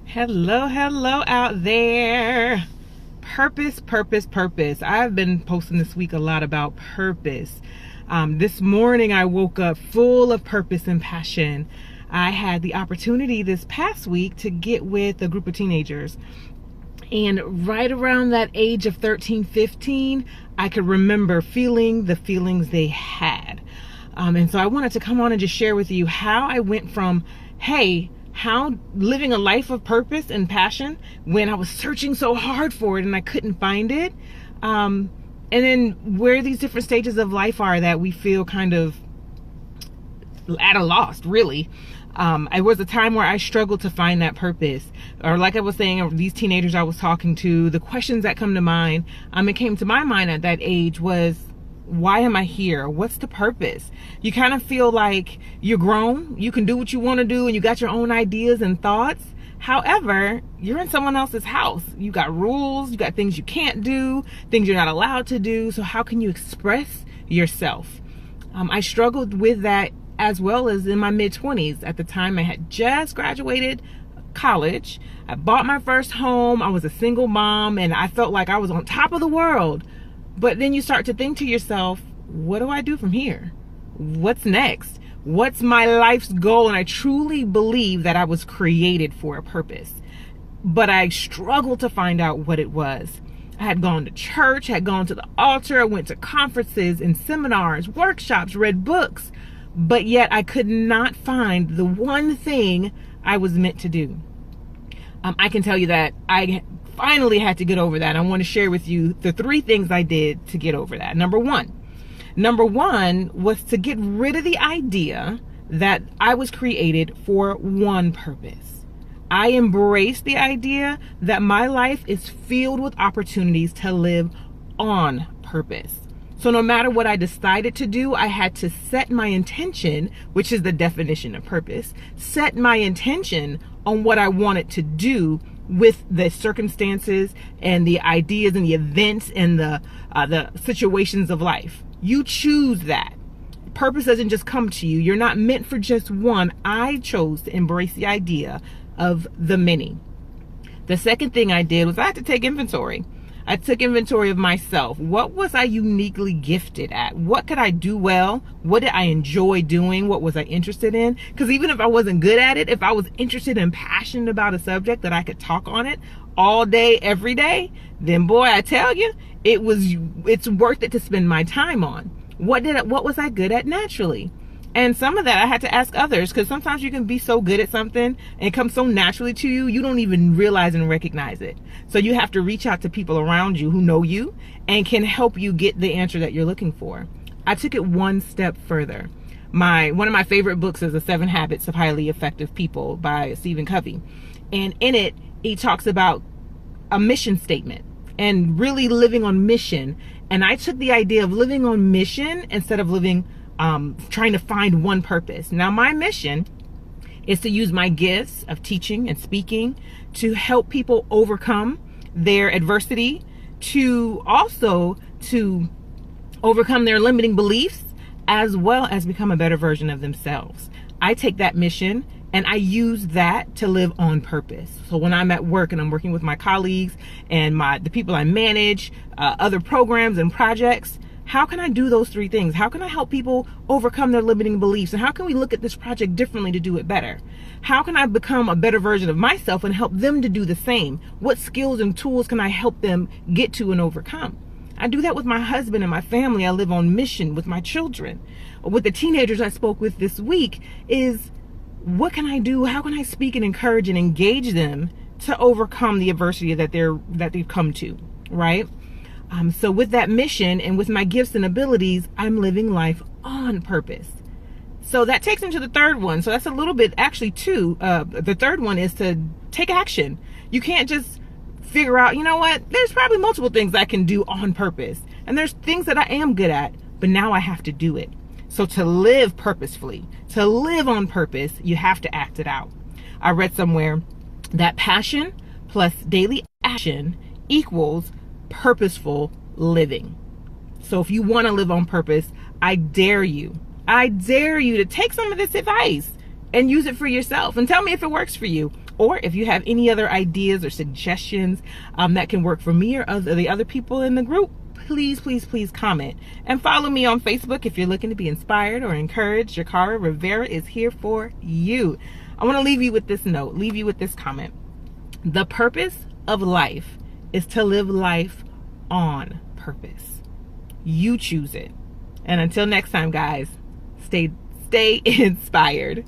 Hello out there. Purpose, purpose, purpose. I've been posting this week a lot about purpose. This morning I woke up full of purpose and passion. I had the opportunity this past week to get with a group of teenagers. And right around that age of 13, 15, I could remember feeling the feelings they had. And so I wanted to come on and just share with you how I went from, how living a life of purpose and passion when I was searching so hard for it and I couldn't find it. And then where these different stages of life are that we feel kind of at a loss, really. It was a time where I struggled to find that purpose. Or like I was saying, these teenagers I was talking to, the questions that come to mind, it came to my mind at that age was, why am I here? What's the purpose? You kind of feel like you're grown, you can do what you want to do, and you got your own ideas and thoughts. However, you're in someone else's house. You got rules, you got things you can't do, things you're not allowed to do. So how can you express yourself? I struggled with that as well as in my mid-20s. At the time, I had just graduated college. I bought my first home. I was a single mom, and I felt like I was on top of the world. But then you start to think to yourself, what do I do from here? What's next? What's my life's goal? And I truly believe that I was created for a purpose. But I struggled to find out what it was. I had gone to church, had gone to the altar, I went to conferences and seminars, workshops, read books. But yet I could not find the one thing I was meant to do. I can tell you that I finally had to get over that. I want to share with you the 3 things I did to get over that. Number one was to get rid of the idea that I was created for one purpose. I embraced the idea that my life is filled with opportunities to live on purpose. So no matter what I decided to do, I had to set my intention, which is the definition of purpose, set my intention on what I wanted to do with the circumstances and the ideas and the events and the situations of life. You choose that. Purpose doesn't just come to you. You're not meant for just one. I chose to embrace the idea of the many. The second thing I did was I had to take inventory. I took inventory of myself. What was I uniquely gifted at? What could I do well? What did I enjoy doing? What was I interested in? Because even if I wasn't good at it, if I was interested and passionate about a subject that I could talk on it all day, every day, then boy, I tell you, it's worth it to spend my time on. What was I good at naturally? And some of that I had to ask others, because sometimes you can be so good at something and it comes so naturally to you, you don't even realize and recognize it. So you have to reach out to people around you who know you and can help you get the answer that you're looking for. I took it one step further. One of my favorite books is The 7 Habits of Highly Effective People by Stephen Covey. And in it, he talks about a mission statement and really living on mission. And I took the idea of living on mission instead of trying to find one purpose. Now, my mission is to use my gifts of teaching and speaking to help people overcome their adversity, to overcome their limiting beliefs, as well as become a better version of themselves. I take that mission and I use that to live on purpose. So when I'm at work and I'm working with my colleagues and the people I manage, other programs and projects, how can I do those 3 things? How can I help people overcome their limiting beliefs? And how can we look at this project differently to do it better? How can I become a better version of myself and help them to do the same? What skills and tools can I help them get to and overcome? I do that with my husband and my family. I live on mission with my children. With the teenagers I spoke with this week is, what can I do? How can I speak and encourage and engage them to overcome the adversity that they've come to, right? So with that mission and with my gifts and abilities, I'm living life on purpose. So that takes into the third one. So that's a little bit, actually 2. The third one is to take action. You can't just figure out, you know what, there's probably multiple things I can do on purpose. And there's things that I am good at, but now I have to do it. So to live purposefully, to live on purpose, you have to act it out. I read somewhere that passion plus daily action equals purposeful living. So if you want to live on purpose, I dare you to take some of this advice and use it for yourself and tell me if it works for you. Or if you have any other ideas or suggestions that can work for me or the other people in the group, please, please, please comment. And follow me on Facebook if you're looking to be inspired or encouraged. Jecara Rivera is here for you. I want to leave you with this note, leave you with this comment. The purpose of life is to live life on purpose. You choose it. And until next time, guys, stay inspired.